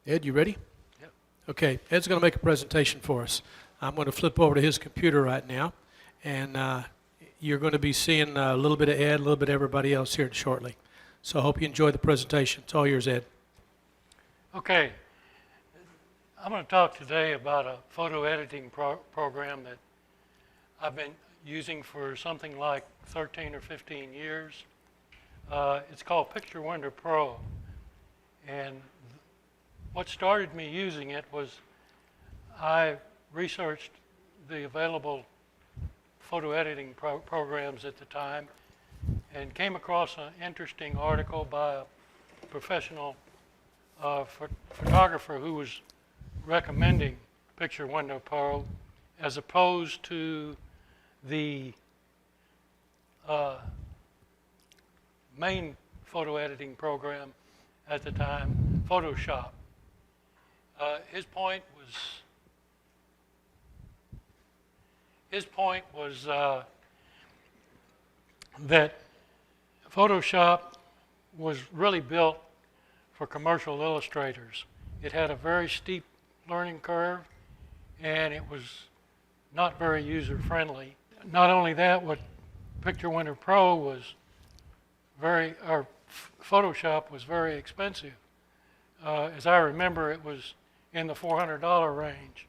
Ed, you ready? Yep. Okay, Ed's going to make a presentation for us. I'm going to flip over to his computer right now, and you're going to be seeing a little bit of Ed, a little bit of everybody else here shortly. So I hope you enjoy the presentation. It's all yours, Ed. Okay. I'm going to talk today about a photo editing program that I've been using for something like 13 or 15 years. It's called Picture Window Pro. And what started me using it was I researched the available photo editing programs at the time and came across an interesting article by a professional photographer who was recommending Picture Window Pro as opposed to the main photo editing program at the time, Photoshop. His point was that Photoshop was really built for commercial illustrators. It had a very steep learning curve, and it was not very user-friendly. Not only that, what Picture Window Pro was Photoshop was very expensive. As I remember, it was in the $400 range.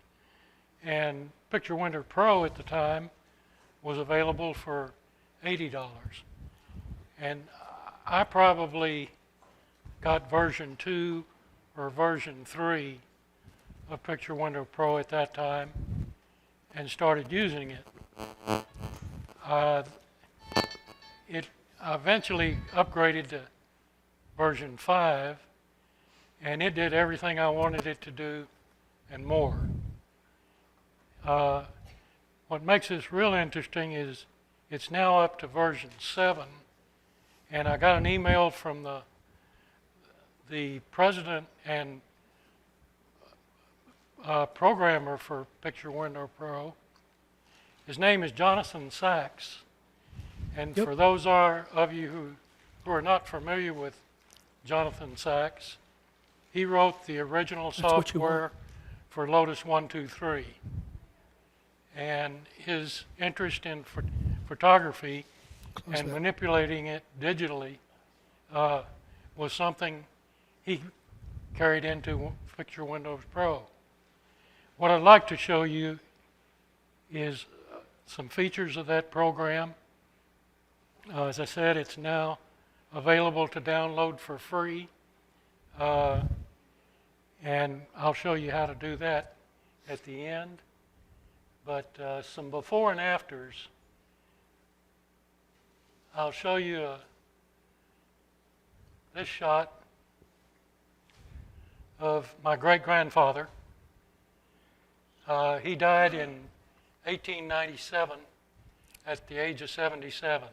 And Picture Window Pro at the time was available for $80. And I probably got version 2 or version 3 of Picture Window Pro at that time and started using it. It eventually upgraded to version 5, and it did everything I wanted it to do and more. What makes this real interesting is it's now up to version 7, and I got an email from the president and programmer for Picture Window Pro. His name is Jonathan Sachs, and Yep. for those of you who are not familiar with Jonathan Sachs, he wrote the original That's what you software for Lotus 1-2-3. And his interest in photography Close and that. manipulating it digitally was something he carried into Picture Window Pro. What I'd like to show you is some features of that program. As I said, it's now available to download for free. And I'll show you how to do that at the end. But some before and afters. I'll show you this shot of my great-grandfather. He died in 1897 at the age of 77.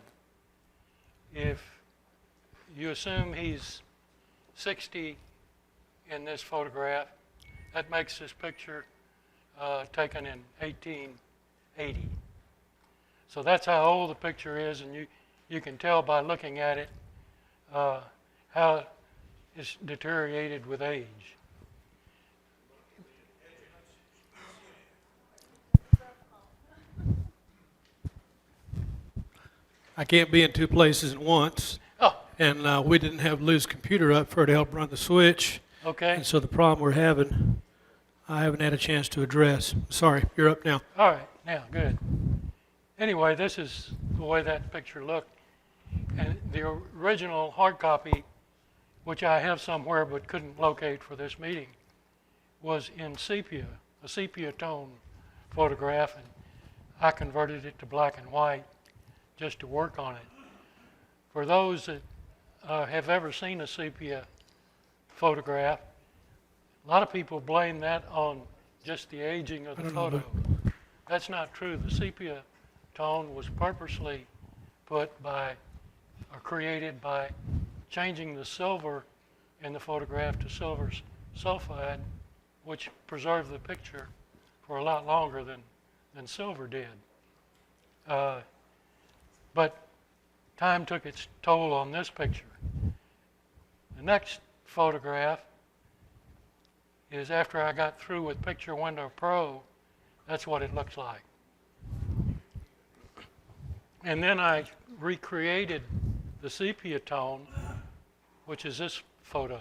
If you assume he's 60 in this photograph, that makes this picture taken in 1880. So that's how old the picture is, and you can tell by looking at it how it's deteriorated with age. I can't be in two places at once, Oh, and we didn't have Lou's computer up for her to help run the switch, okay. and so the problem we're having, I haven't had a chance to address. Sorry, you're up now. All right, now, good. Anyway, this is the way that picture looked. And the original hard copy, which I have somewhere but couldn't locate for this meeting, was in sepia, a sepia tone photograph, and I converted it to black and white just to work on it. For those that have ever seen a sepia photograph, a lot of people blame that on just the aging of the photo. That's not true. The sepia tone was purposely created by changing the silver in the photograph to silver sulfide, which preserved the picture for a lot longer than silver did. But time took its toll on this picture. The next photograph is after I got through with Picture Window Pro, that's what it looks like. And then I recreated the sepia tone, which is this photo.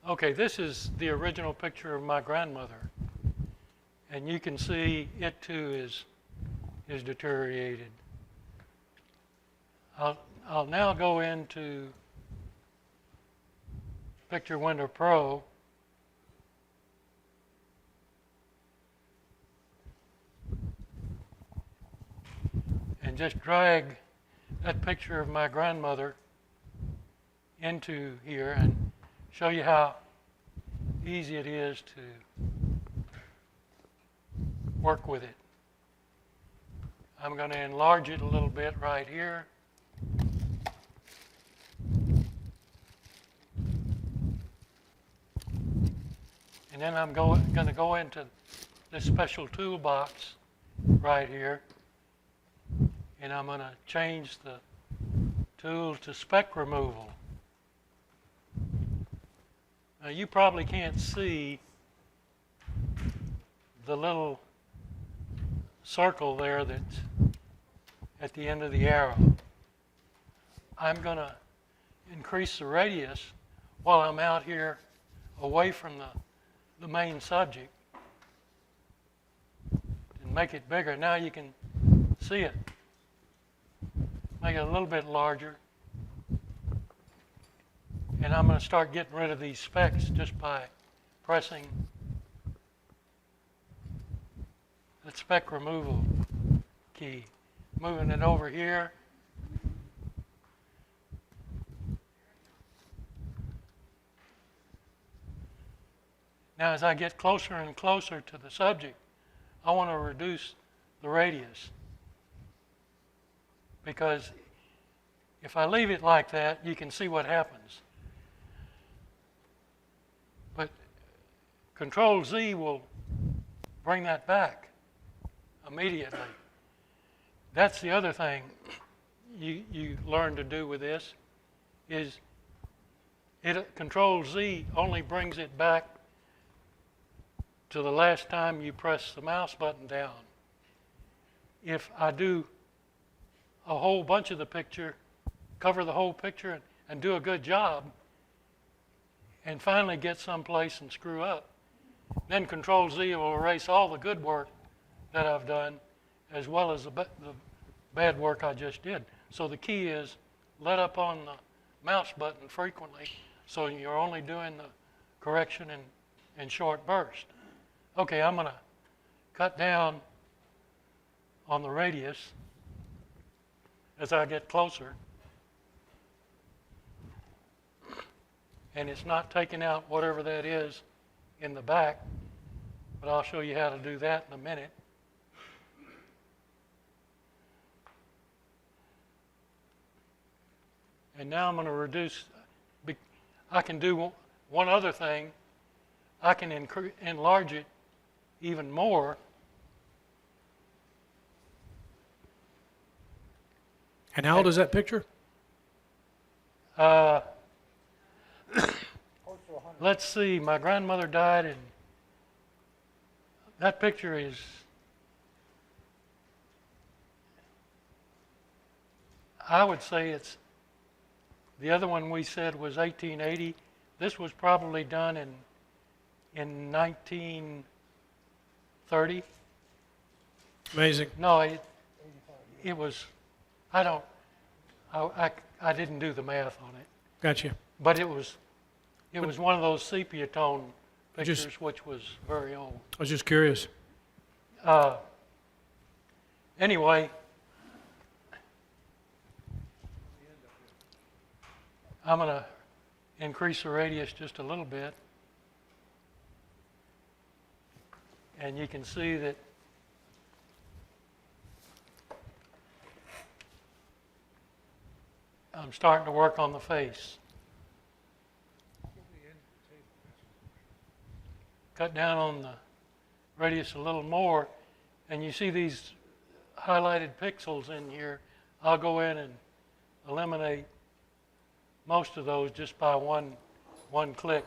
Okay, this is the original picture of my grandmother. And you can see it too is deteriorated. I'll now go into Picture Window Pro. And just drag that picture of my grandmother into here and show you how easy it is to work with it. I'm going to enlarge it a little bit right here. And then I'm going to go into this special toolbox right here. And I'm going to change the tool to speck removal. Now you probably can't see the little circle there that's at the end of the arrow. I'm going to increase the radius while I'm out here away from the main subject and make it bigger. Now you can see it. Make it a little bit larger. And I'm going to start getting rid of these specks just by pressing the speck removal key. Moving it over here. Now as I get closer and closer to the subject, I want to reduce the radius. Because if I leave it like that, you can see what happens. But Control Z will bring that back immediately. That's the other thing you learn to do with this is Control Z only brings it back to the last time you press the mouse button down. If I do a whole bunch of the picture, cover the whole picture and do a good job, and finally get someplace and screw up, then Control Z will erase all the good work that I've done as well as the bad work I just did. So the key is let up on the mouse button frequently so you're only doing the correction in short bursts. Okay, I'm going to cut down on the radius as I get closer. And it's not taking out whatever that is in the back, but I'll show you how to do that in a minute. And now I'm going to reduce, I can do one other thing. I can enlarge it even more. And how old is that picture? Let's see, my grandmother died and that picture is, I would say it's, the other one we said was 1880. This was probably done in 1930. Amazing. No, it was, I didn't do the math on it. Gotcha. But it was one of those sepia tone pictures, which was very old. I was just curious. Anyway, I'm going to increase the radius just a little bit. And you can see that I'm starting to work on the face. Cut down on the radius a little more, and you see these highlighted pixels in here. I'll go in and eliminate most of those just by one click.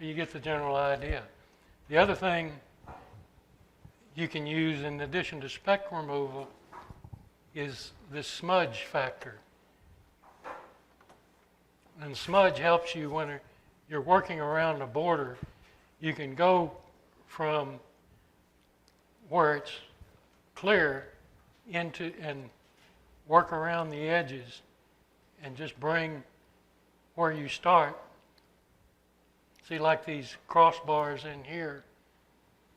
You get the general idea. The other thing you can use in addition to speck removal is this smudge factor. And smudge helps you when you're working around a border. You can go from where it's clear into and work around the edges and just bring where you start. See, like these crossbars in here,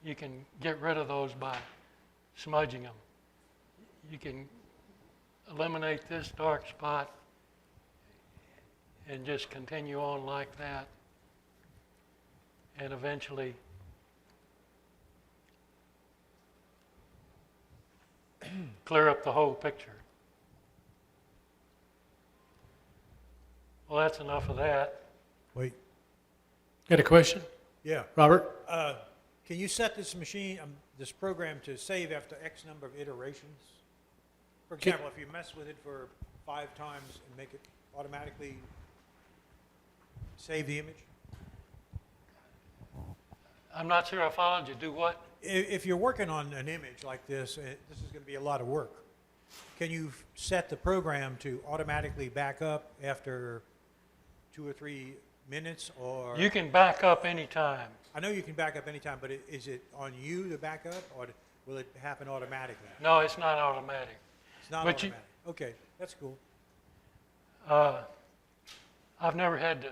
you can get rid of those by smudging them. You can eliminate this dark spot and just continue on like that, and eventually clear up the whole picture. Well, that's enough of that. Wait, Got a question? yeah. Robert? Can you set this machine, this program to save after X number of iterations? For example, if you mess with it for 5 times and make it automatically save the image? I'm not sure I followed you. Do what? If you're working on an image like this, this is going to be a lot of work. Can you set the program to automatically back up after 2 or 3 minutes, or? You can back up anytime. I know you can back up anytime, but is it on you to back up, or will it happen automatically? No, it's not automatic. It's not But you- automatic. Okay, that's cool. I've never had to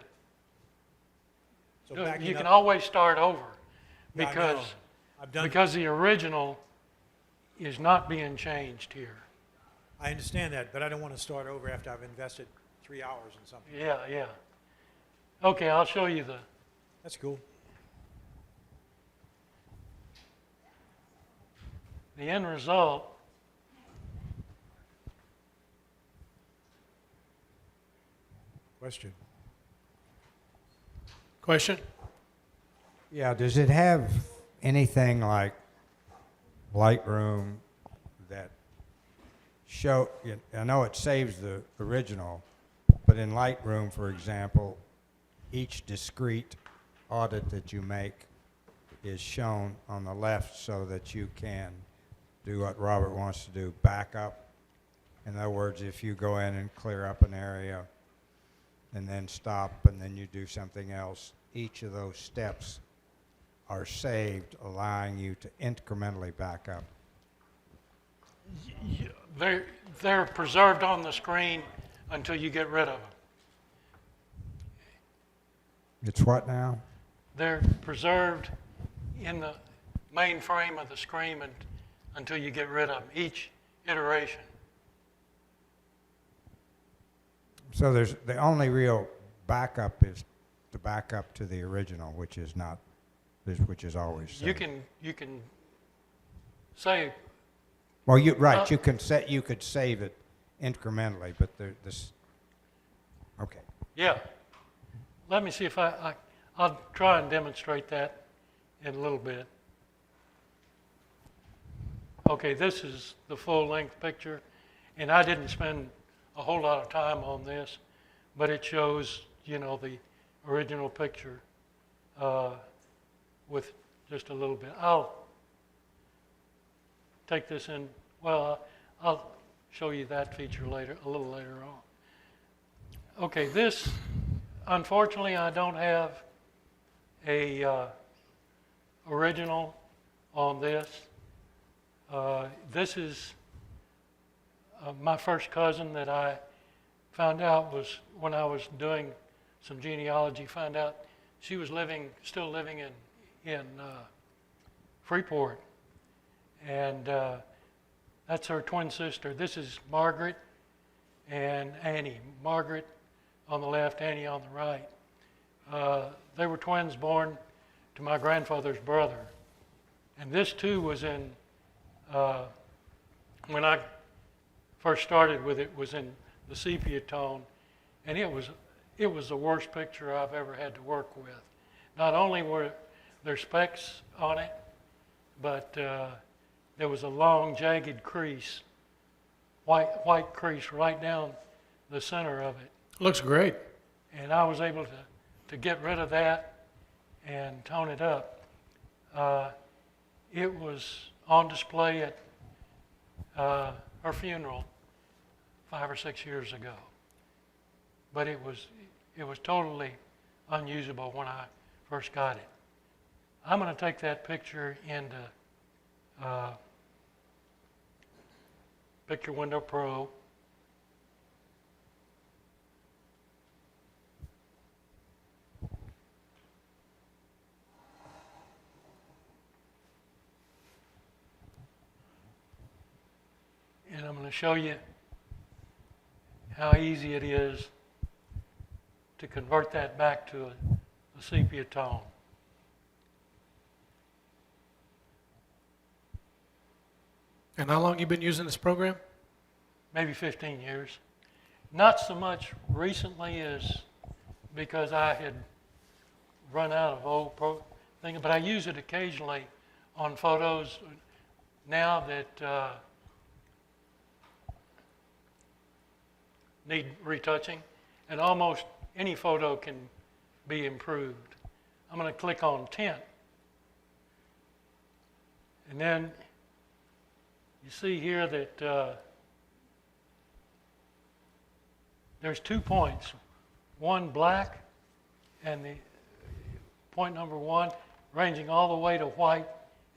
So do it. backing You can up- always start over Yeah, I know. because I've done. because the original is not being changed here. I understand that, but I don't want to start over after I've invested 3 hours in something. Yeah, yeah. Okay, I'll show you That's cool. the end result. Question. Question? Yeah, does it have anything like Lightroom that I know it saves the original, but in Lightroom, for example, each discrete audit that you make is shown on the left so that you can do what Robert wants to do, back up. In other words, if you go in and clear up an area and then stop and then you do something else, each of those steps are saved, allowing you to incrementally back up. They're preserved on the screen until you get rid of them. It's what now? They're preserved in the main frame of the screen until you get rid of them, each iteration. So there's the only real backup is the backup to the original, which is always saved. You can say, Well, right. You could save it incrementally, but this. Okay. yeah. Let me see if I'll try and demonstrate that in a little bit. Okay, this is the full-length picture, and I didn't spend a whole lot of time on this, but it shows, the original picture with just a little bit. I'll take this in. Well, I'll show you that feature a little later on. Okay, this, unfortunately, I don't have a original on this. This is my first cousin that I found out was when I was doing some genealogy, found out she was still living in Freeport. And that's her twin sister. This is Margaret and Annie. Margaret on the left, Annie on the right. They were twins born to my grandfather's brother. And this too was in, when I first started with it, was in the sepia tone. And it was the worst picture I've ever had to work with. Not only there's specks on it, but there was a long jagged crease, white crease right down the center of it. Looks great. And I was able to get rid of that and tone it up. It was on display at her funeral 5 or 6 years ago, but it was totally unusable when I first got it. I'm going to take that picture into Picture Window Pro. And I'm going to show you how easy it is to convert that back to a sepia tone. And how long you been using this program? Maybe 15 years. Not so much recently as because I had run out of old thing, but I use it occasionally on photos now that need retouching, and almost any photo can be improved. I'm going to click on tint, and then you see here that there's 2 points, one black and the point number 1 ranging all the way to white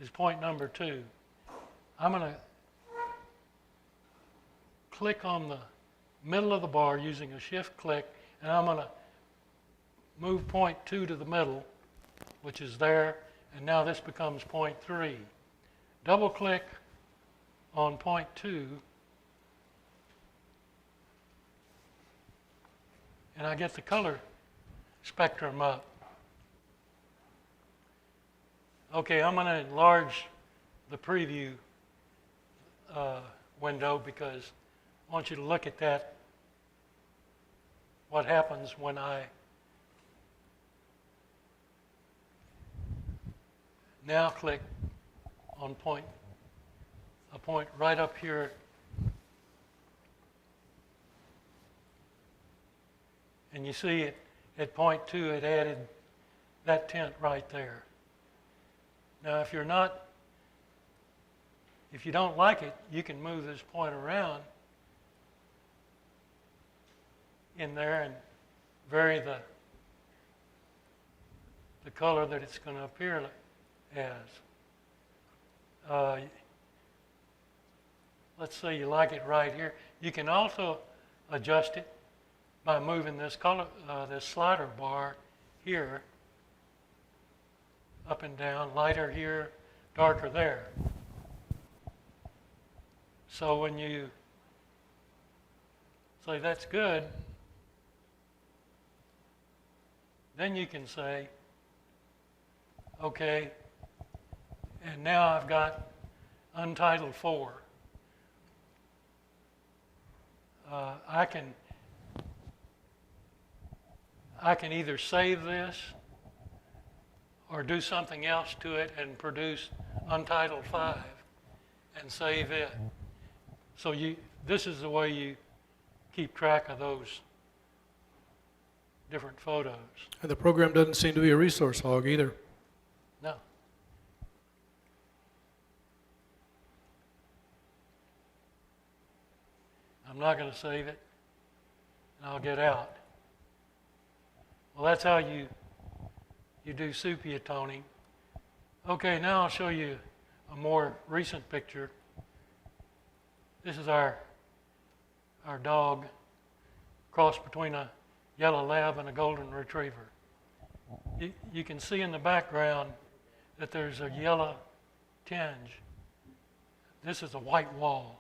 is point number 2. I'm going to click on the middle of the bar using a shift click, and I'm going to move point 2 to the middle, which is there, and now this becomes point 3. Double click on point 2, and I get the color spectrum up. Okay, I'm going to enlarge the preview window because I want you to look at that, what happens when I now click on a point right up here, and you see it at point 2 it added that tint right there. Now if you don't like it, you can move this point around in there and vary the color that it's going to appear as. Let's say you like it right here. You can also adjust it by moving this color, this slider bar here, up and down, lighter here, darker there. So when you say that's good, then you can say, okay, and now I've got Untitled 4. I can either save this or do something else to it and produce Untitled 5 and save it. So this is the way you keep track of those different photos. And the program doesn't seem to be a resource hog either. No. I'm not going to save it, and I'll get out. Well, that's how you do sepia toning. Okay, now I'll show you a more recent picture. This is our dog, cross between a yellow lab and a golden retriever. You can see in the background that there's a yellow tinge. This is a white wall.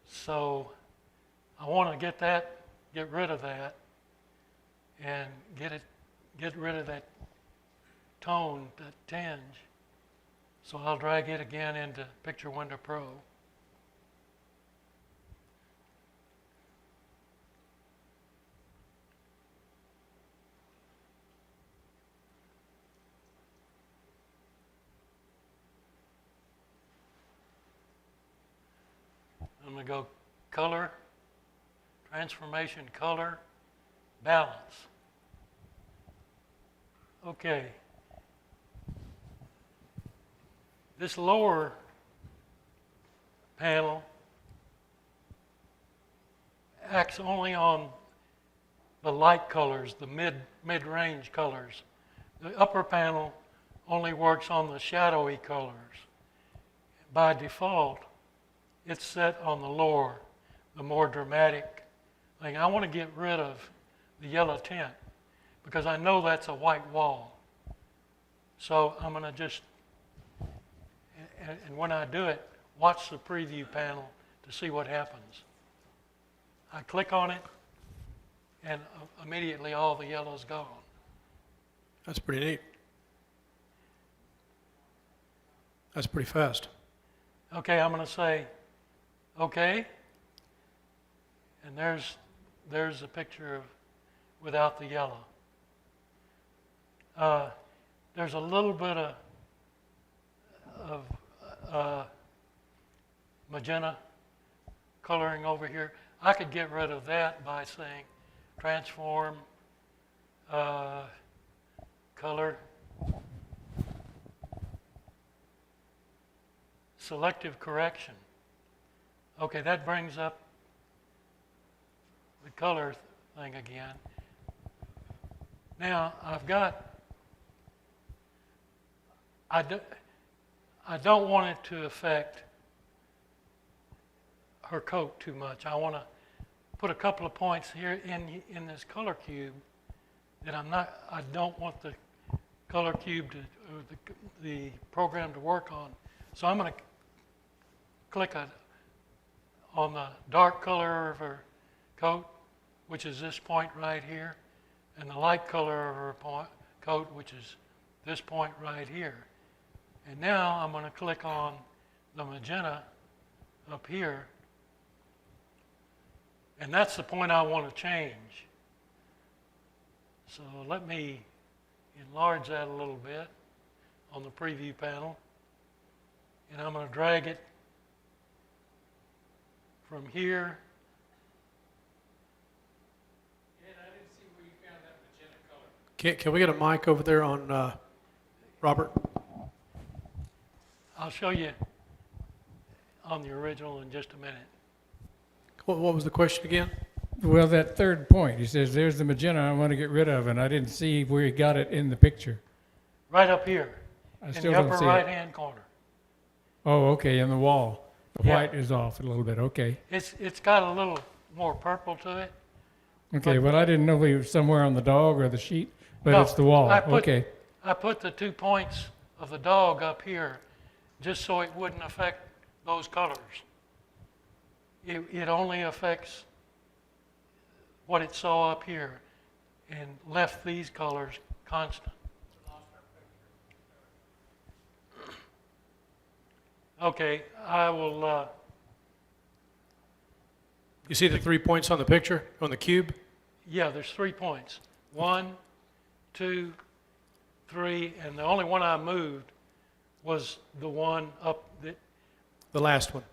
So I want to get rid of that, and get rid of that tone, that tinge. So I'll drag it again into Picture Window Pro. to go color, transformation color, balance. Okay. This lower panel acts only on the light colors, the mid-range colors. The upper panel only works on the shadowy colors. By default, it's set on the lower, the more dramatic thing. I want to get rid of the yellow tint because I know that's a white wall. So I'm going to just, and when I do it, watch the preview panel to see what happens. I click on it, and immediately all the yellow's gone. That's pretty neat. That's pretty fast. Okay, I'm going to say, okay, and there's a picture of without the yellow. There's a little bit of magenta coloring over here. I could get rid of that by saying transform color, selective correction. Okay, that brings up the color thing again. Now I don't want it to affect her coat too much. I want to put a couple of points here in this color cube that I don't want the color cube to, or the program to work on. So I'm going to click on the dark color of her coat, which is this point right here, and the light color of her coat, which is this point right here. And now I'm going to click on the magenta up here, and that's the point I want to change. So let me enlarge that a little bit on the preview panel, and I'm going to drag it from here. Ed, I didn't see where you found that magenta color. Can we get a mic over there on Robert? I'll show you on the original in just a minute. What was the question again? Well, that third point, he says, there's the magenta I want to get rid of, and I didn't see where he got it in the picture. Right up here, I in still the don't upper see it. right-hand corner. Oh, okay, in the wall. The Yeah. white is off a little bit, okay. It's got a little more purple to it. Okay, But- well, I didn't know if it was somewhere on the dog or the sheet, but No, it's the wall, I put- okay. I put the 2 points of the dog up here just so it wouldn't affect those colors. It only affects what it saw up here and left these colors constant. Okay, I will, You see the 3 points on the picture, on the cube? yeah, there's 3 points. 1, 2, 3, and the only one I moved was the one up that, The last one.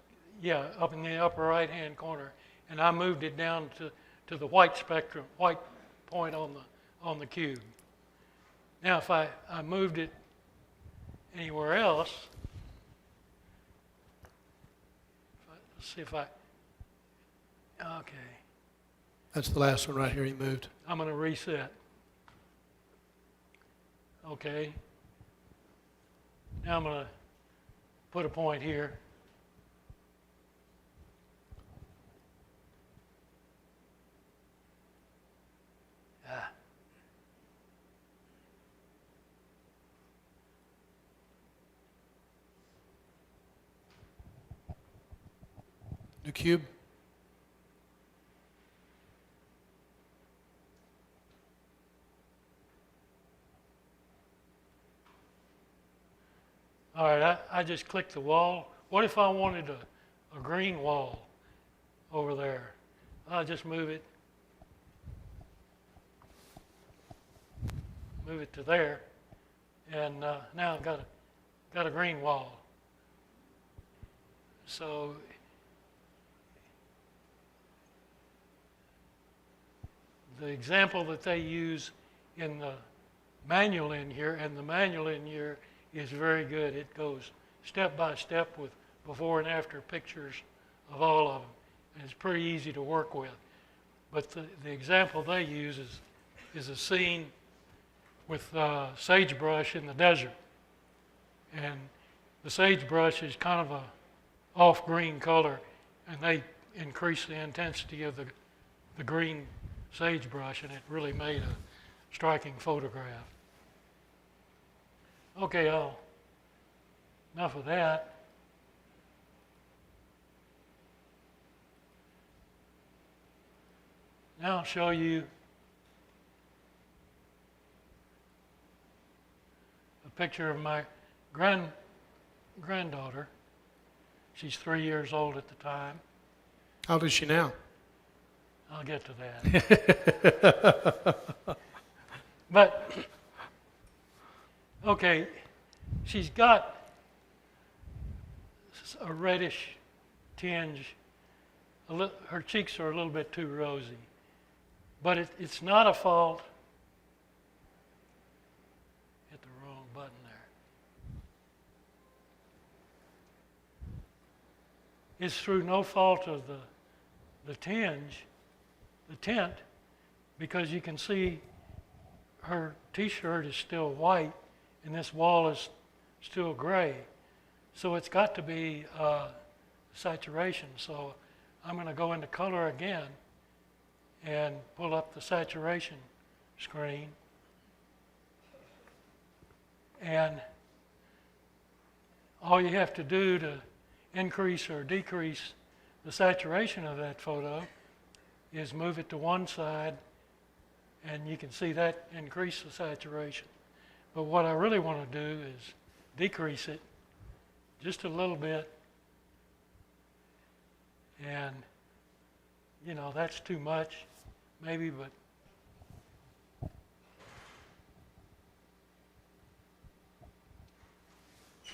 yeah, up in the upper right-hand corner, and I moved it down to the white spectrum, white point on the cube. Now, if I moved it anywhere else, let's see if I, okay, That's the last one right here he moved. I'm going to reset. Okay. Now I'm going to put a point here. Ah. New cube? All right, I just clicked the wall. What if I wanted a green wall over there? I'll just move it to there, and now I've got a green wall. So the example that they use in the manual in here, and the manual in here is very good. It goes step by step with before and after pictures of all of them. And it's pretty easy to work with. But the example they use is a scene with sagebrush in the desert. And the sagebrush is kind of a off-green color, and they increase the intensity of the green sagebrush, and it really made a striking photograph. Okay, enough of that. Now I'll show you a picture of my granddaughter. She's 3 years old at the time. How old is she now? I'll get to that. But, okay, she's got a reddish tinge. Her cheeks are a little bit too rosy. But it's not a fault. Hit the wrong button there. It's through no fault of the tinge, the tint, because you can see her t-shirt is still white and this wall is still gray. So it's got to be saturation. So I'm going to go into color again and pull up the saturation screen. And all you have to do to increase or decrease the saturation of that photo is move it to one side, and you can see that increase the saturation. But what I really want to do is decrease it just a little bit, and you know, that's too much maybe, but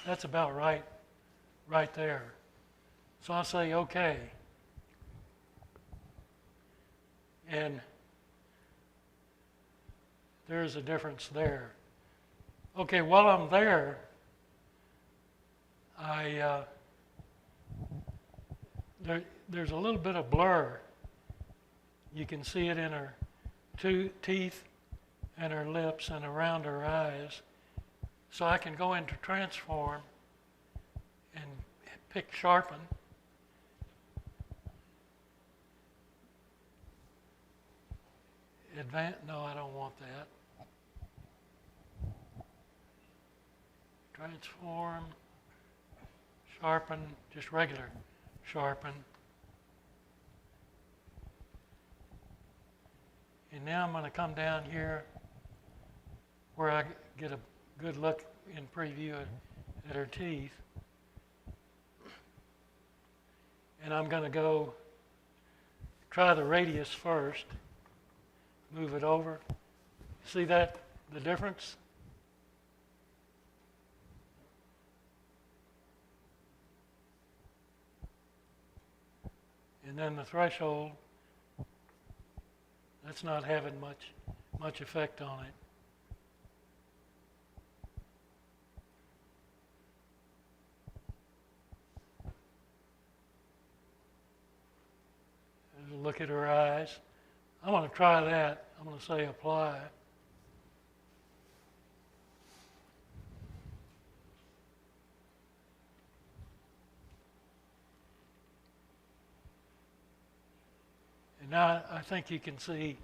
that's about right there. So I'll say okay. And there's a difference there. Okay, while I'm there, there's a little bit of blur. You can see it in her teeth and her lips and around her eyes. So I can go into transform and pick sharpen. No, I don't want that. Transform, sharpen, just regular sharpen. And now I'm going to come down here where I get a good look in preview at her teeth. And I'm going to go try the radius first. Move it over. See that, the difference? And then the threshold, that's not having much effect on it. Look at her eyes. I'm going to try that. I'm going to say apply. And now I think you can see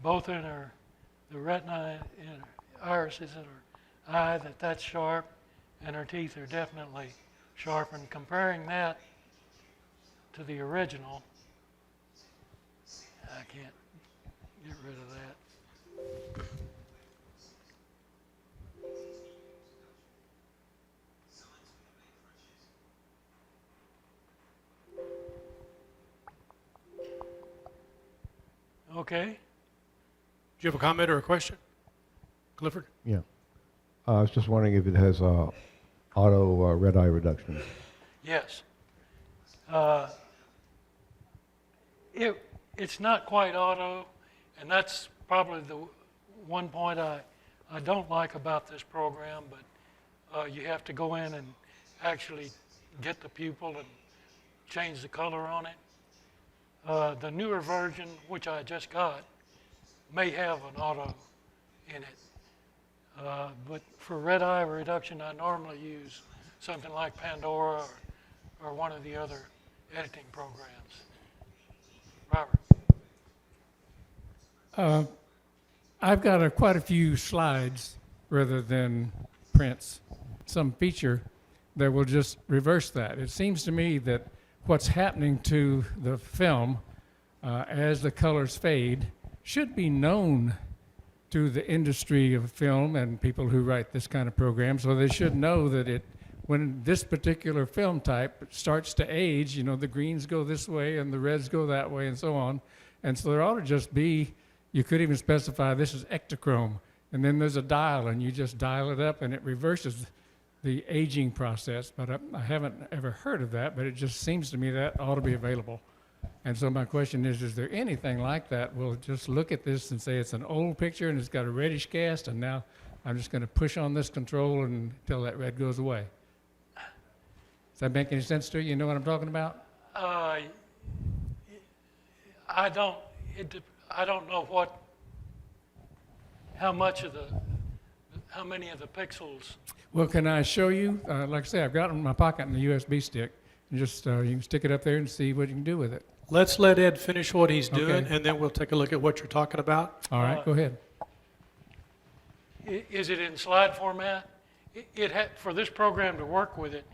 both in the retina and her irises in her eye that's sharp, and her teeth are definitely sharp. And comparing that to the original, I can't get rid of that. Okay. Do you have a comment or a question? Clifford? Yeah. I was just wondering if it has auto red eye reduction. Yes. It's not quite auto. And that's probably the one point I don't like about this program, but you have to go in and actually get the pupil and change the color on it. The newer version, which I just got, may have an auto in it. But for red eye reduction, I normally use something like Pandora or one of the other editing programs. Robert. I've got quite a few slides rather than prints, some feature that will just reverse that. It seems to me that what's happening to the film as the colors fade should be known to the industry of film and people who write this kind of program, so they should know that when this particular film type starts to age, you know, the greens go this way and the reds go that way and so on. And so there ought to just be, you could even specify this is Ektachrome, and then there's a dial, and you just dial it up, and it reverses the aging process. But I haven't ever heard of that, but it just seems to me that ought to be available. And so my question is there anything like that? We'll just look at this and say it's an old picture, and it's got a reddish cast, and now I'm just going to push on this control until that red goes away. Does that make any sense to you? You know what I'm talking about? I don't know how many of the pixels. Well, can I show you? Like I say, I've got it in my pocket in the USB stick. And just you can stick it up there and see what you can do with it. Let's let Ed finish what he's doing, Okay. and then we'll take a look at what you're talking about. All right, go ahead. Is it in slide format? For this program to work with it,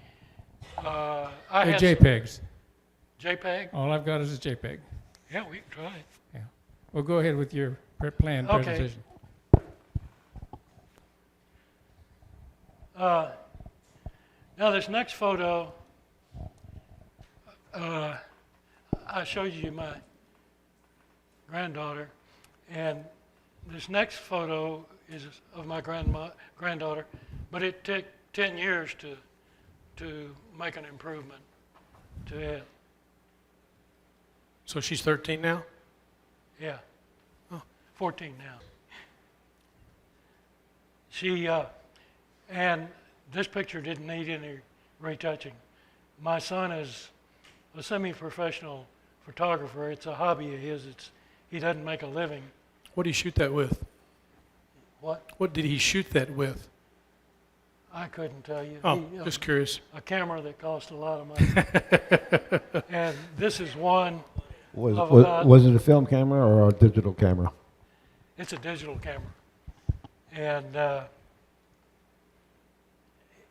I They're had JPEGs. JPEG? All I've got is a JPEG. Yeah, we can try it. Yeah. Well, go ahead with your planned Okay. presentation. Now this next photo, I showed you my granddaughter, and this next photo is of my granddaughter, but it took 10 years to make an improvement to it. So she's 13 now? Yeah. Oh. 14 now. She, and this picture didn't need any retouching. My son is a semi-professional photographer. It's a hobby of his. He doesn't make a living. What did he shoot that with? What? What did he shoot that with? I couldn't tell you. Oh, just curious. A camera that cost a lot of money. And this is one. Was it a film camera or a digital camera? It's a digital camera. And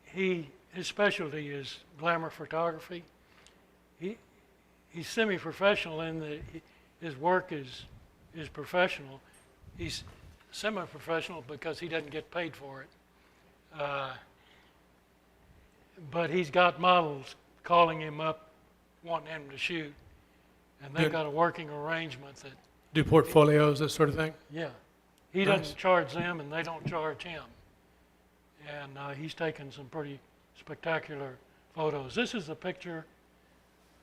his specialty is glamour photography. He's semi-professional in that his work is professional. He's semi-professional because he doesn't get paid for it. But he's got models calling him up, wanting him to shoot. And they've Good. got a working arrangement that, Do portfolios, that sort of thing? yeah, he Nice. doesn't charge them and they don't charge him. And he's taken some pretty spectacular photos. This is a picture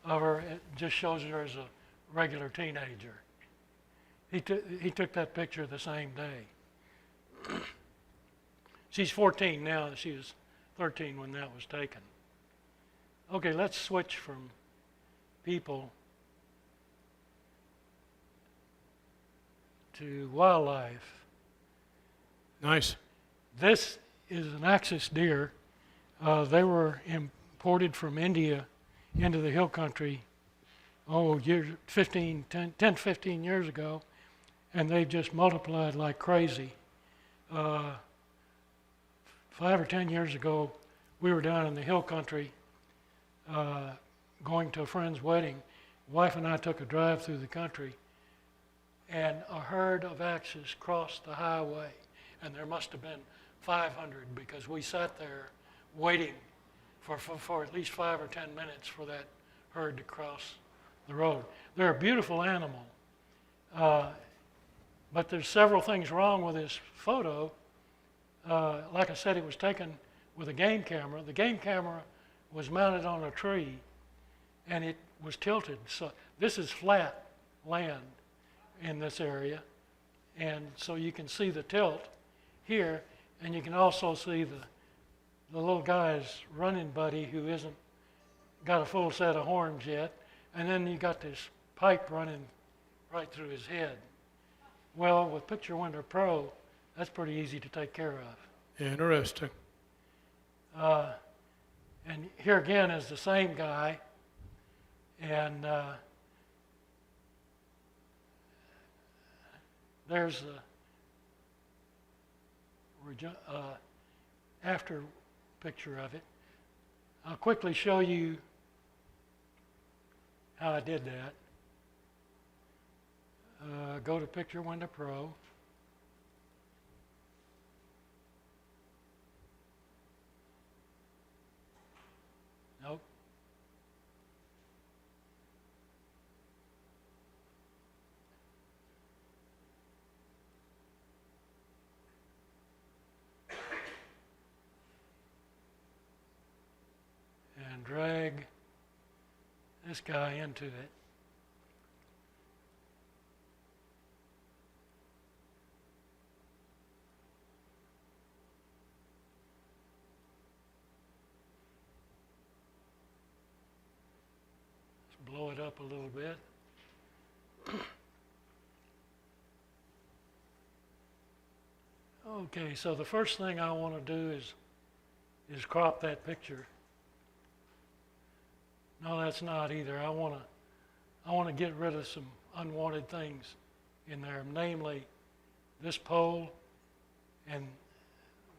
of her. It just shows her as a regular teenager. He took that picture the same day. She's 14 now. She was 13 when that was taken. Okay, let's switch from people to wildlife. Nice. This is an axis deer. They were imported from India into the hill country, 10, 15 years ago, and they've just multiplied like crazy. 5 or 10 years ago, we were down in the hill country going to a friend's wedding. Wife and I took a drive through the country, and a herd of axis crossed the highway, and there must have been 500 because we sat there waiting for at least 5 or 10 minutes for that herd to cross the road. They're a beautiful animal, but there's several things wrong with this photo. Like I said, it was taken with a game camera. The game camera was mounted on a tree, and it was tilted. So this is flat land in this area. And so you can see the tilt here, and you can also see the little guy's running buddy who isn't got a full set of horns yet, and then you got this pipe running right through his head. Well, with Picture Window Pro, that's pretty easy to take care of. Interesting. And here again is the same guy, and there's the after picture of it. I'll quickly show you how I did that. Go to Picture Window Pro. Nope. And drag this guy into it. Blow it up a little bit. Okay, so the first thing I want to do is crop that picture. No, that's not either. I want to get rid of some unwanted things in there, namely this pole and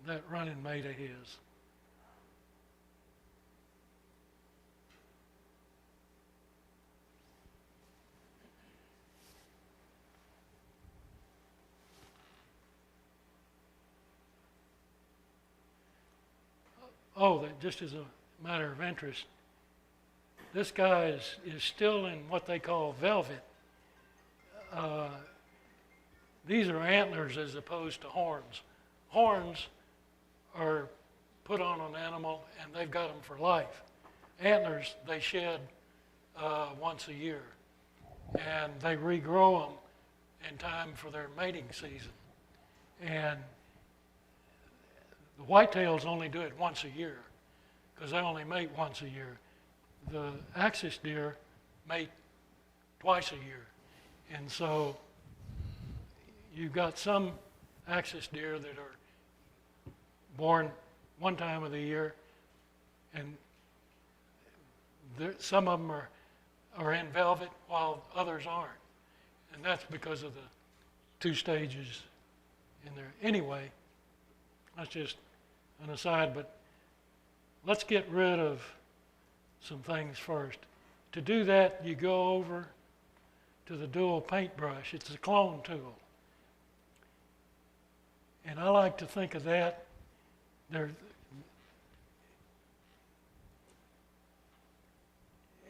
that running mate of his. Oh, that just as a matter of interest, this guy is still in what they call velvet. These are antlers as opposed to horns. Horns are put on an animal and they've got them for life. Antlers, they shed once a year, and they regrow them in time for their mating season. And the whitetails only do it once a year because they only mate once a year. The axis deer mate twice a year. And so you've got some axis deer that are born one time of the year, and some of them are in velvet while others aren't. And that's because of the two stages in there. Anyway, that's just an aside, but let's get rid of some things first. To do that, you go over to the dual paintbrush. It's a clone tool. And I like to think of that,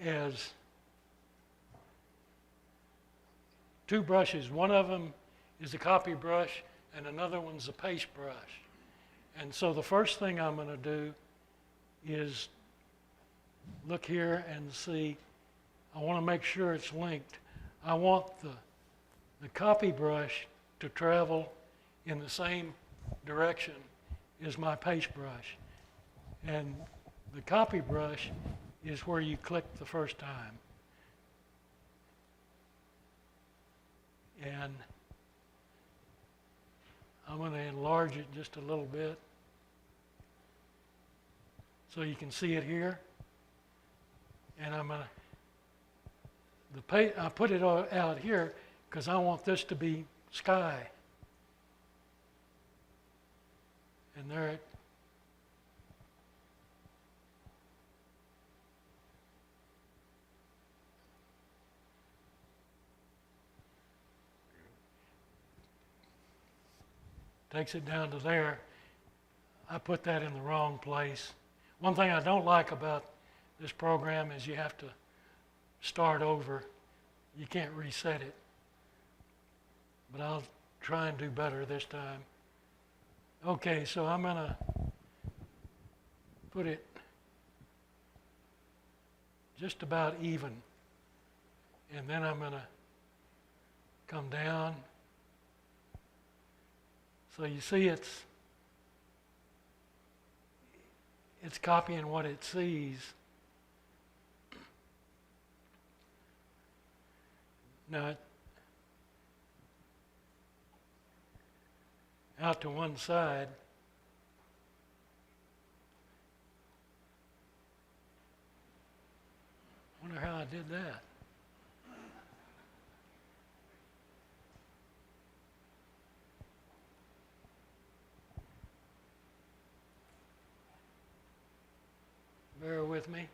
as two brushes. One of them is a copy brush and another one's a paste brush. And so the first thing I'm going to do is look here and see, I want to make sure it's linked. I want the copy brush to travel in the same direction as my paste brush. And the copy brush is where you click the first time. And I'm going to enlarge it just a little bit so you can see it here. And I'm going to, I put it out here because I want this to be sky. And there it, takes it down to there. I put that in the wrong place. One thing I don't like about this program is you have to start over. You can't reset it. But I'll try and do better this time. Okay, so I'm going to put it just about even. And then I'm going to come down So you see it's copying what it sees. Now, out to one side. Wonder how I did that. Bear with me.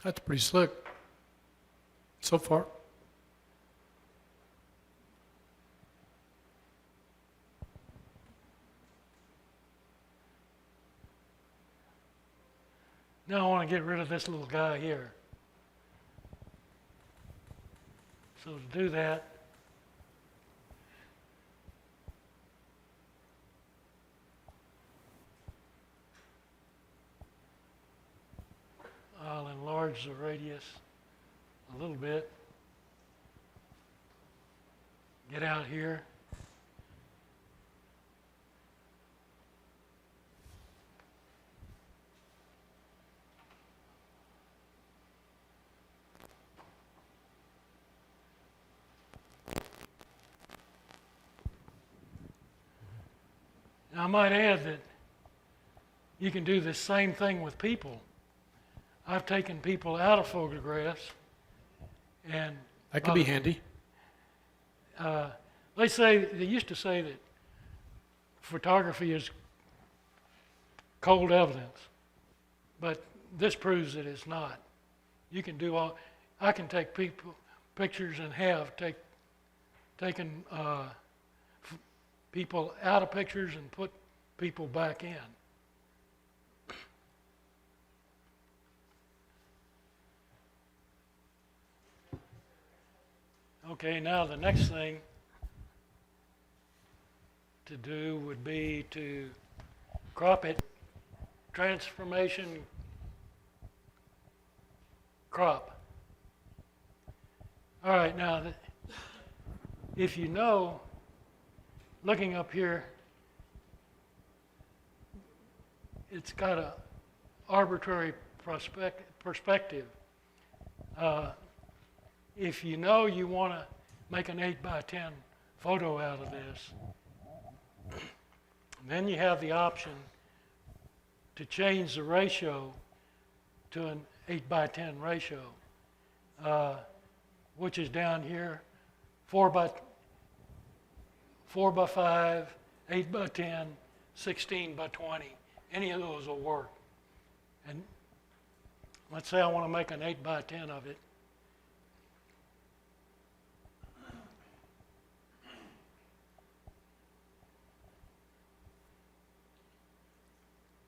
That's pretty slick so far. Now I want to get rid of this little guy here. So to do that, I'll enlarge the radius a little bit. Get out here. Now, I might add that you can do the same thing with people. I've taken people out of photographs, and That could be handy. they used to say that photography is cold evidence, but this proves that it's not. You can do all. I can take pictures and have taken people out of pictures and put people back in. Okay, now the next thing to do would be to crop it, transformation, crop. All right, now, if you know, looking up here, it's got a arbitrary perspective. If you know you want to make an 8 by 10 photo out of this, then you have the option to change the ratio to an 8 by 10 ratio, which is down here, 4 by 5, 8 by 10, 16 by 20. Any of those will work. And let's say I want to make an 8 by 10 of it.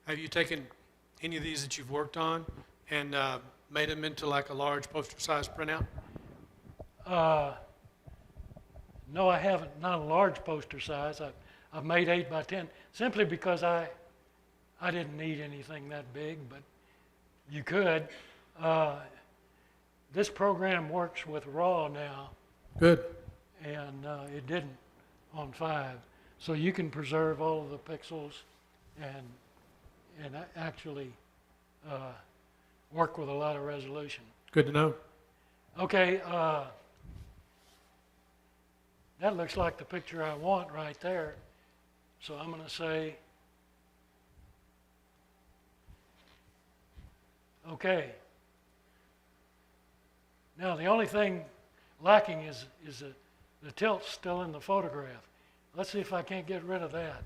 Have you taken any of these that you've worked on and made them into like a large poster size printout? No, I haven't. Not a large poster size. I've made 8 by 10 simply because I didn't need anything that big, but you could. This program works with RAW now, Good. and it didn't on 5. So you can preserve all of the pixels and actually work with a lot of resolution. Good to know. Okay, that looks like the picture I want right there. So I'm going to say, okay. Now the only thing lacking is the tilt still in the photograph. Let's see if I can't get rid of that.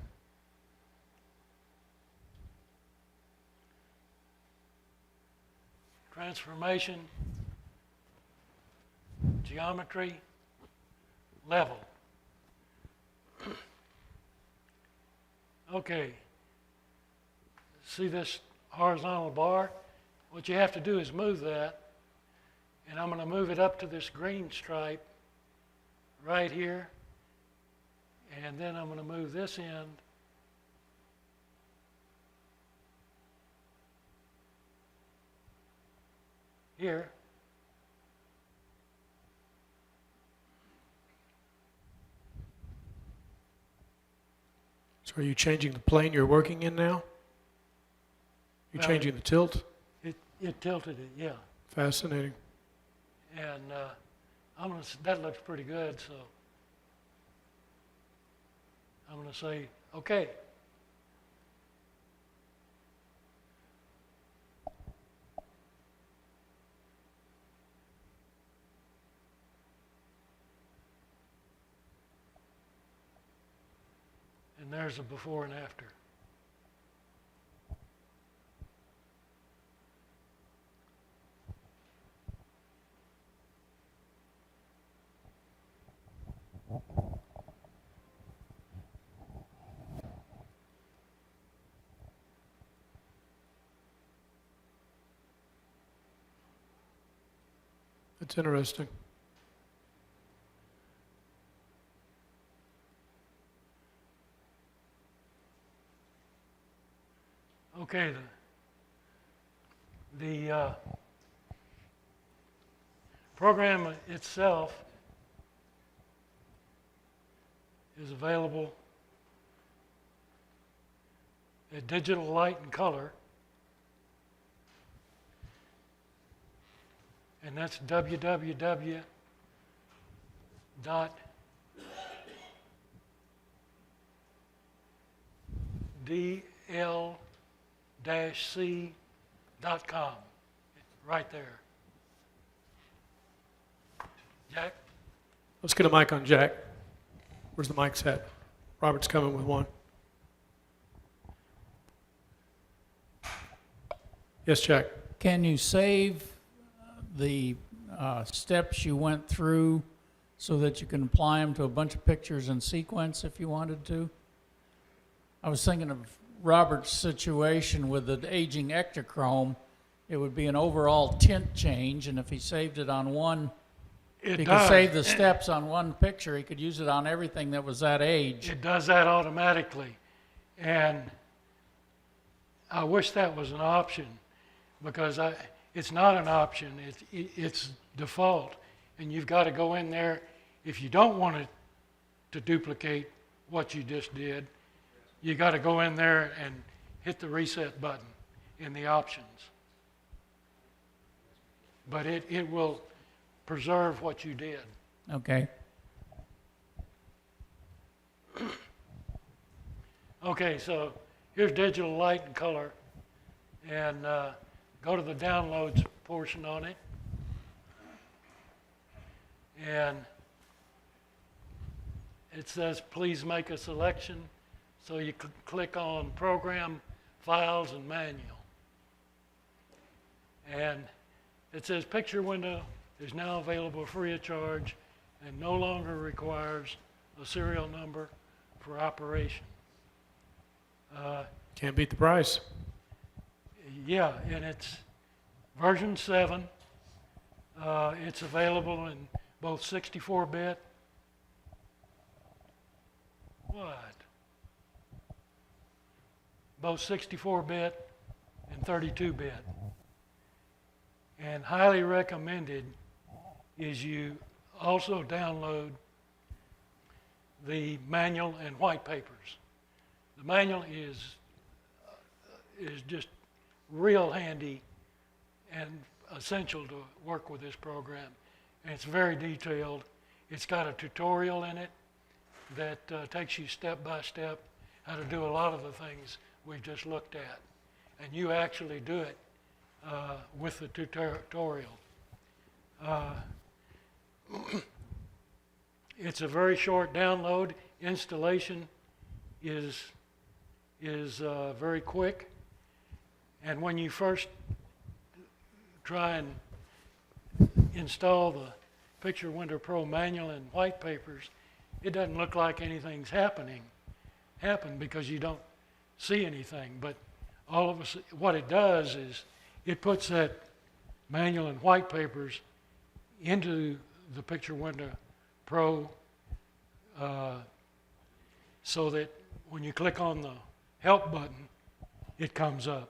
Transformation, geometry, level. Okay. See this horizontal bar? What you have to do is move that, and I'm going to move it up to this green stripe right here, and then I'm going to move this end here, So are you changing the plane you're working in now? You Well, changing the tilt? It tilted it, yeah. Fascinating. And that looks pretty good, so I'm going to say, okay. And there's a before and after. That's interesting. Okay, the program itself is available at Digital Light and Color, and that's www.dl-c.com, right there. Jack? Let's get a mic on Jack. Where's the mic set? Robert's coming with one. Yes, Jack. Can you save the steps you went through so that you can apply them to a bunch of pictures in sequence if you wanted to? I was thinking of Robert's situation with the aging Ektachrome. It would be an overall tint change, and if he saved it on one, It he does. could save the steps on one picture. He could use it on everything that was that age. It does that automatically. And I wish that was an option, because it's not an option. It's default. And you've got to go in there. If you don't want it to duplicate what you just did, you got to go in there and hit the reset button in the options. But it will preserve what you did. Okay. Okay, so here's Digital Light and Color, and go to the downloads portion on it, and it says please make a selection, so you click on Program, Files, and Manual, and it says Picture Window is now available free of charge and no longer requires a serial number for operation. Can't beat the price. Yeah, and it's version 7. It's available in both 64-bit. What? Both 64-bit and 32-bit. And highly recommended is you also download the manual and white papers. The manual is just real handy and essential to work with this program. And it's very detailed. It's got a tutorial in it that takes you step by step how to do a lot of the things we've just looked at. And you actually do it with the tutorial. It's a very short download. Installation is very quick. And when you first try and install the Picture Window Pro manual and white papers, it doesn't look like anything's happened because you don't see anything. But all of us, what it does is it puts that manual and white papers into the Picture Window Pro so that when you click on the Help button, it comes up.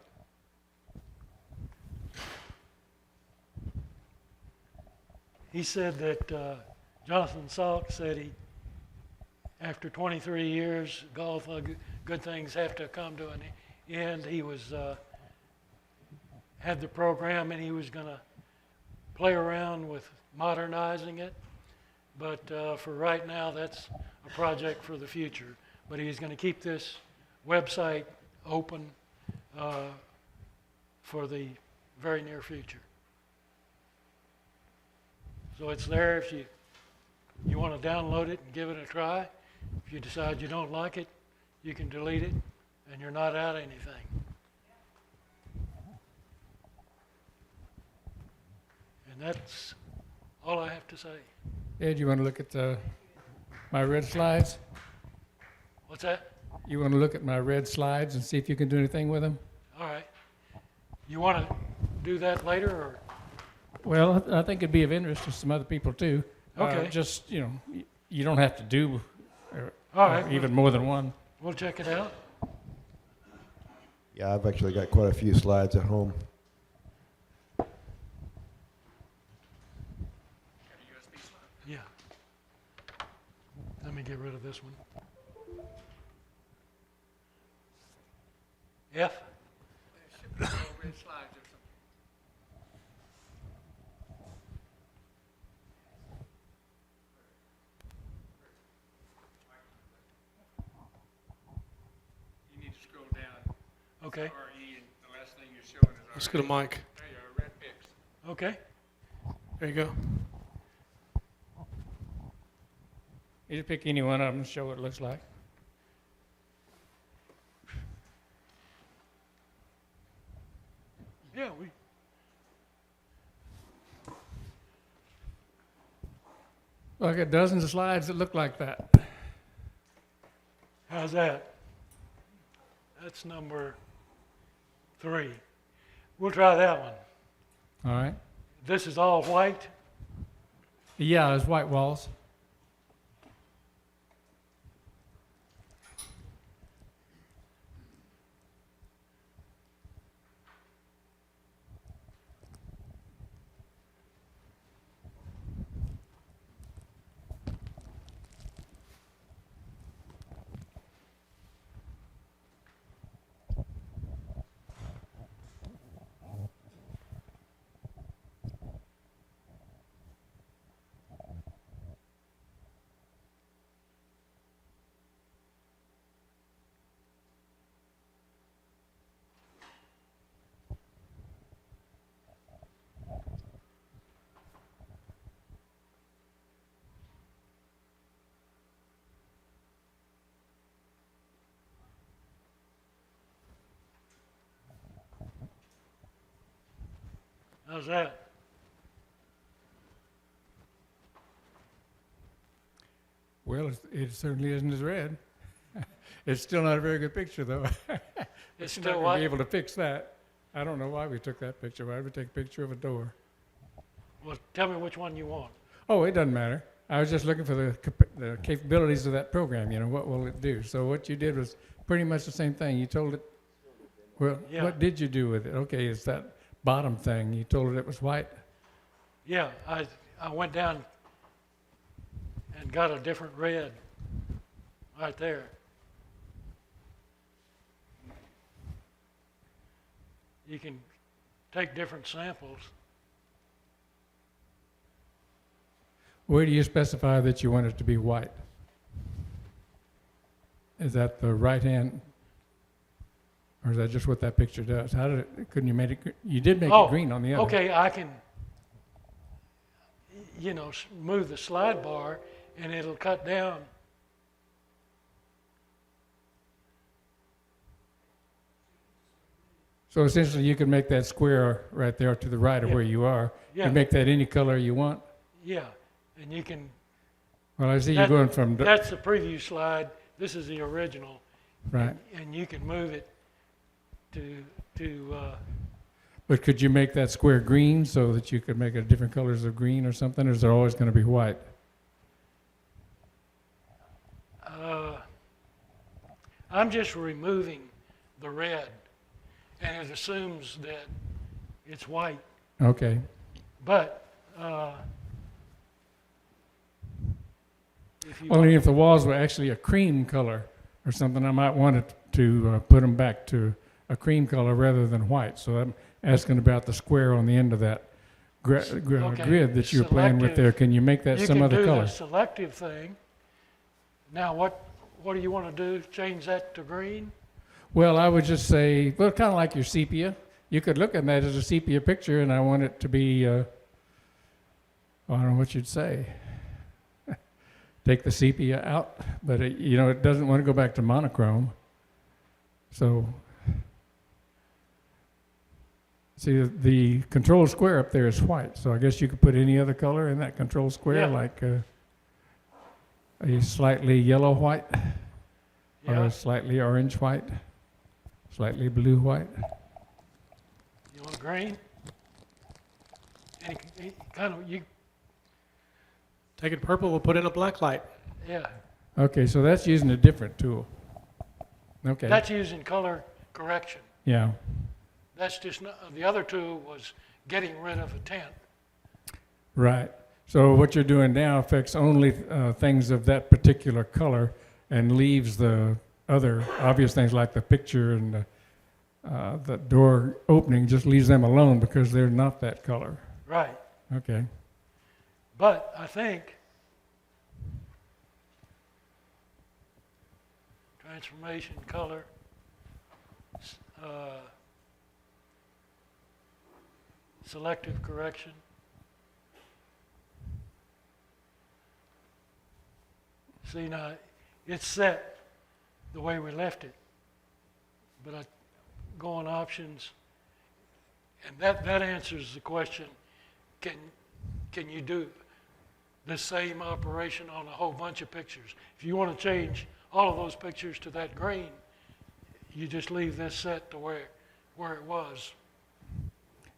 He said that Jonathan Salk said he, after 23 years, golf good things have to come to an end. He was had the program, and he was going to play around with modernizing it. But for right now, that's a project for the future. But he's going to keep this website open for the very near future. So it's there if you want to download it and give it a try. If you decide you don't like it, you can delete it, and you're not out anything. And that's all I have to say. Ed, you want to look at my red slides? What's that? You want to look at my red slides and see if you can do anything with them? All right. You want to do that later, or? Well, I think it'd be of interest to some other people too. Okay. Just, you don't have to do All right. even more than one. We'll check it out. Yeah, I've actually got quite a few slides at home. Yeah. Let me get rid of this one. F? You need to scroll down. Okay. RE, and the last thing you're showing is Let's go to Mike. There you are, red picks. Okay. There you go. You just pick any one of them and show what it looks like. Yeah, Well, I got dozens of slides that look like that. how's that? That's number 3. We'll try that one. All right. This is all white. Yeah, there's white walls. How's that? Well, it certainly isn't as red. It's still not a very good picture, though. It's You're not still going to white. be able to fix that. I don't know why we took that picture. Why did we take a picture of a door? Well, tell me which one you want. Oh, it doesn't matter. I was just looking for the capabilities of that program. What will it do? So what you did was pretty much the same thing. You told it. Well, Yeah. what did you do with it? Okay, it's that bottom thing. You told it it was white. Yeah, I went down and got a different red right there. You can take different samples. Where do you specify that you want it to be white? Is that the right hand, or is that just what that picture does? How did it? Couldn't you make it? You did make it green on the other. Okay, I can, move the slide bar and it'll cut down. So essentially, you can make that square right there to the right of Yeah. where you are. Yeah. You make that any color you want. Yeah, and you can, Well, I see That- you're going from that's the preview slide. This is the original. right. And you can move it to But could you make that square green so that you could make it different colors of green or something? Or is it always going to be white? I'm just removing the red, and it assumes that it's white. Okay. But if you Only if the walls were actually a cream color, or something, I might want it to put them back to a cream color rather than white. So I'm asking about the square on the end of that Okay, grid that you're playing with there. Can you make that You some can other do color? the selective thing. Now, what do you want to do? Change that to green? Well, I would just say, well, kind of like your sepia. You could look at that as a sepia picture, and I want it to be, I don't know what you'd say. Take the sepia out, but it doesn't want to go back to monochrome. So, see, the control square up there is white, so I guess you could put any other color in that control square, Yeah. like a slightly yellow white, or Yeah. a slightly orange white, slightly blue white. You want green? Any kind of, Take it purple, we'll put in a black light. yeah. Okay, so that's using a different tool. Okay. That's using color correction. Yeah. That's just not, the other tool was getting rid of a tint. Right. So what you're doing now affects only things of that particular color and leaves the other obvious things like the picture and the door opening, just leaves them alone because they're not that color. Right. Okay. But I think transformation, color, selective correction. See, now, it's set the way we left it. But I go on options, and that answers the question, can you do the same operation on a whole bunch of pictures? If you want to change all of those pictures to that green, you just leave this set to where it was.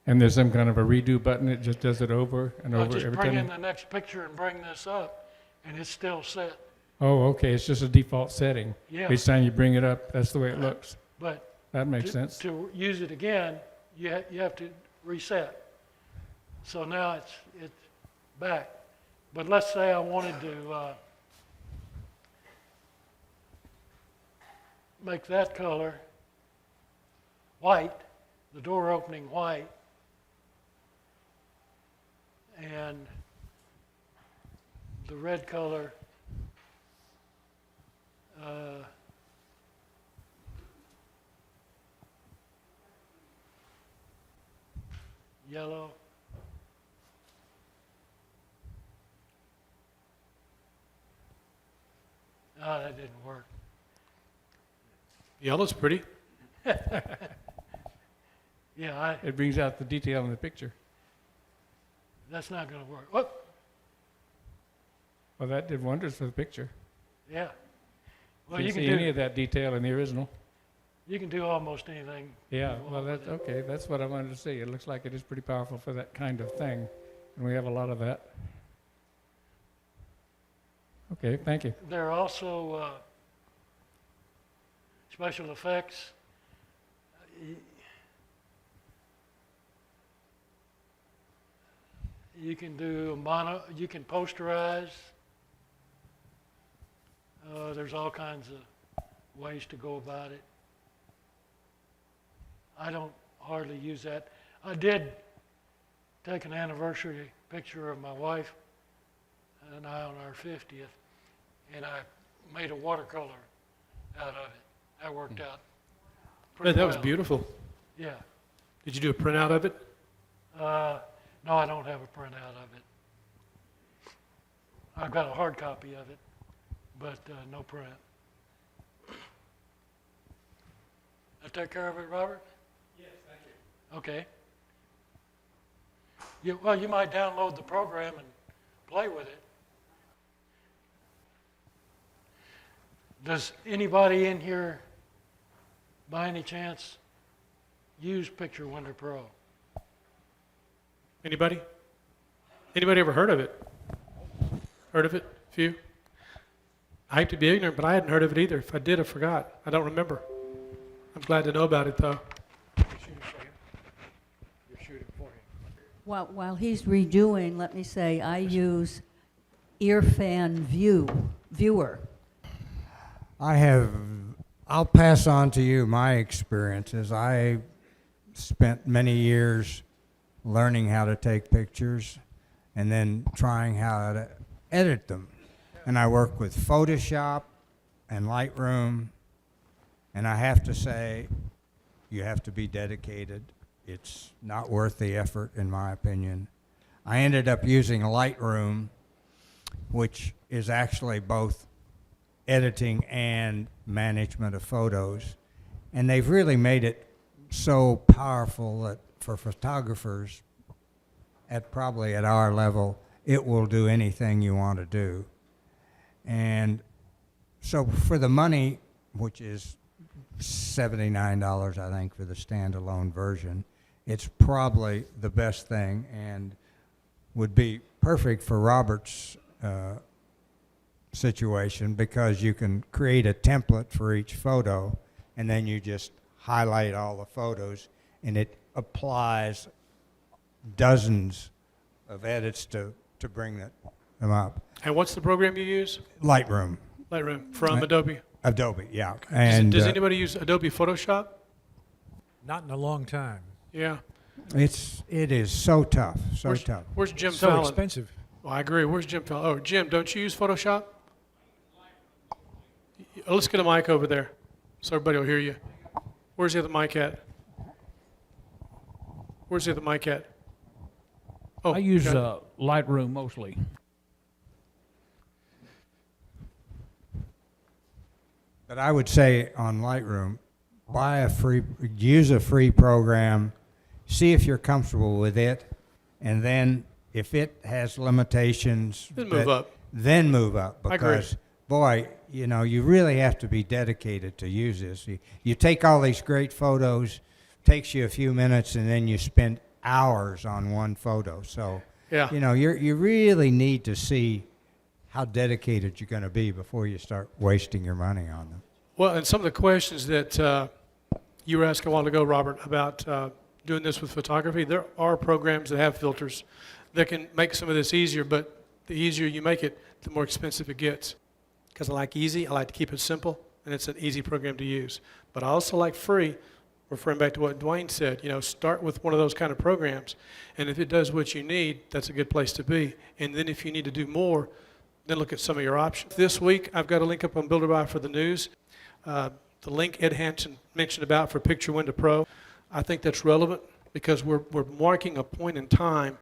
And there's some kind of a redo button. It just does it over and I'll over just every bring in time. the next picture and bring this up, and it's still set. Oh, okay. It's just a default setting. Yeah. Each time you bring it up, that's the way it looks. But That makes to, sense. to use it again, you have to reset. So now it's back. But let's say I wanted to make that color white, the door opening white, and the red color yellow. Ah, that didn't work. Yellow's pretty. Yeah, It brings out the detail in the picture. that's not going to work. Whoop, Well, that did wonders for the picture. yeah. Well, You you can can see any do of that detail in the original. almost anything. Yeah, you well, want that's with it. okay. That's what I wanted to see. It looks like it is pretty powerful for that kind of thing, and we have a lot of that. Okay, thank you. There are also special effects. You can do you can posterize. There's all kinds of ways to go about it. I don't hardly use that. I did take an anniversary picture of my wife and I on our 50th, and I made a watercolor out of it. That worked out pretty That was well. beautiful. Yeah. Did you do a printout of it? No, I don't have a printout of it. I've got a hard copy of it, but no print. I take care of it, Robert? Yes, thank you. Okay. Well, you might download the program and play with it. Does anybody in here, by any chance, use Picture Window Pro? Anybody? Anybody ever heard of it? Heard of it? Few? I hate to be ignorant, but I hadn't heard of it either. If I did, I forgot. I don't remember. I'm glad to know about it, though. While he's redoing, let me say, I use Earfan Viewer. I'll pass on to you my experiences. I spent many years learning how to take pictures and then trying how to edit them. And I work with Photoshop and Lightroom, and I have to say, you have to be dedicated. It's not worth the effort, in my opinion. I ended up using Lightroom, which is actually both editing and management of photos. And they've really made it so powerful that for photographers, probably at our level, it will do anything you want to do. And so for the money, which is $79, I think, for the standalone version, it's probably the best thing and would be perfect for Robert's situation, because you can create a template for each photo and then you just highlight all the photos and it applies dozens of edits to bring them up. And what's the program you use? Lightroom. Lightroom from Right. Adobe. Adobe, yeah. Does, And does anybody use Adobe Photoshop? Not in a long time. Yeah. it is so tough, so Where's, tough. where's Jim So Fallon? expensive. Well, I agree. Where's Jim Fallon? Oh, Jim, don't you use Photoshop? Let's get a mic over there so everybody will hear you. Where's the other mic at? Where's the other mic at? Oh, I use got it. Lightroom mostly. But I would say on Lightroom, use a free program, see if you're comfortable with it, and then if it has limitations, Then move up. Then move up, I agree. because boy, you really have to be dedicated to use this. You take all these great photos, takes you a few minutes, and then you spend hours on one photo. So Yeah. you really need to see how dedicated you're going to be before you start wasting your money on them. Well, and some of the questions that you were asking a while ago, Robert, about doing this with photography, there are programs that have filters that can make some of this easier, but the easier you make it, the more expensive it gets. Because I like easy, I like to keep it simple, and it's an easy program to use. But I also like free, referring back to what Dwayne said, start with one of those kind of programs, and if it does what you need, that's a good place to be. And then if you need to do more, then look at some of your options. This week, I've got a link up on Builder for the news. The link Ed Hansen mentioned about for Picture Window Pro, I think that's relevant because we're marking a point in time